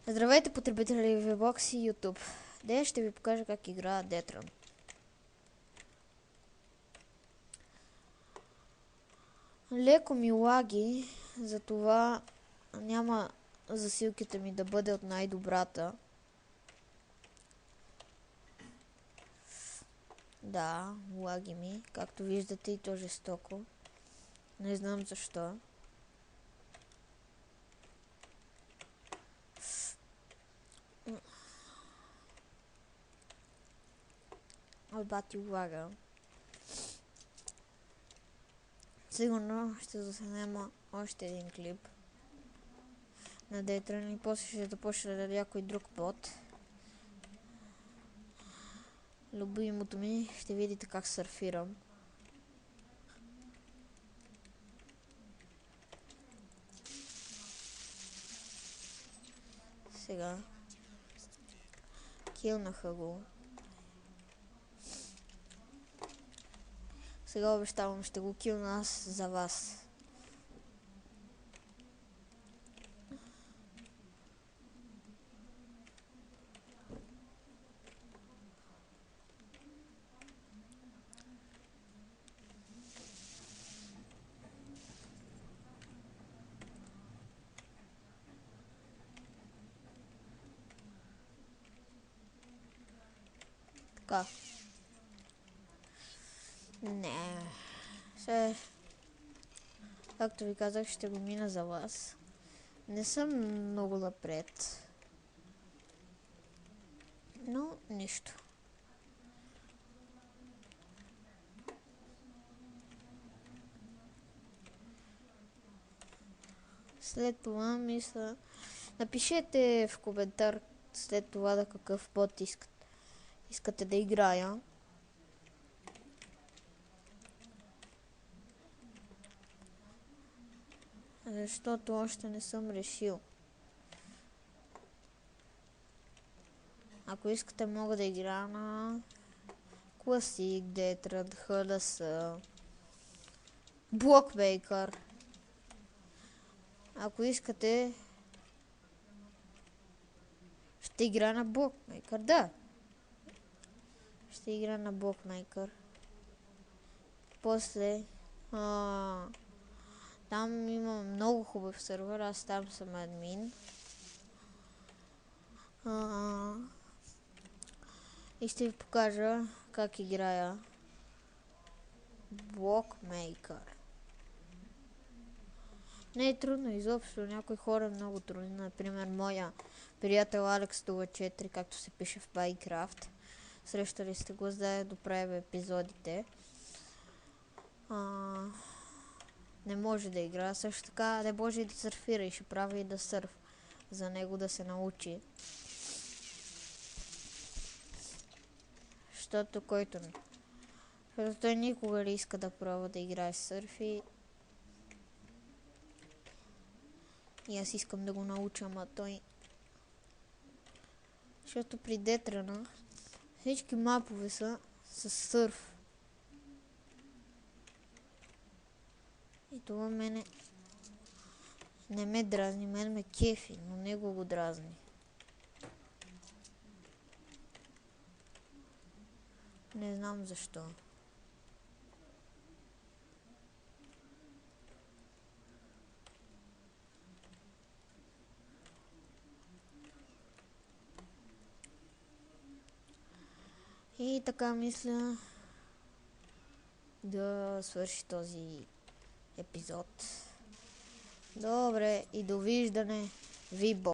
Здравейте, потребители VBOX и YouTube. Днес ще ви покажа как играя Death Run. Леко ми лаги, затова няма засилките ми да бъде от най-добрата. Да, лаги ми, както виждате, и то жестоко. Не знам защо. Бати лага. Сигурно ще заснема още един клип на Death Run и после ще започна да някой друг бот. Любимото ми, ще видите как сърфирам. Сега килнаха го. Сега обещавам, ще го килна аз за вас. Така. Не. Както ви казах, ще го мина за вас. Не съм много напред. Но нищо. След това мисля... Напишете в коментар след това да какъв бот искате да играя. Защото още не съм решил. Ако искате, мога да играя на Classic, Death Run, HLS, Blockmaker. Ако искате, ще игра на Blockmaker, да. Ще игра на Blockmaker. После, там има много хубав сервер, аз там съм админ. И ще ви покажа как играя Blockmaker. Не е трудно изобщо, някои хора е много трудно. Например, моя приятел Алекс 04, както се пише в Minecraft. Срещали сте го, за да правим епизодите. Не може да игра, също така не може и да сърфира и ще прави и да сърф. За него да се научи. Защото той никога не иска да пробва да играе сърфи. И аз искам да го науча, ама той... Защото при Death Run всички мапове са с сърф. И това мене не ме дразни, мен ме кефи, но него го дразни. Не знам защо. И така мисля да свърши този епизод. Добре, и довиждане, VBOX.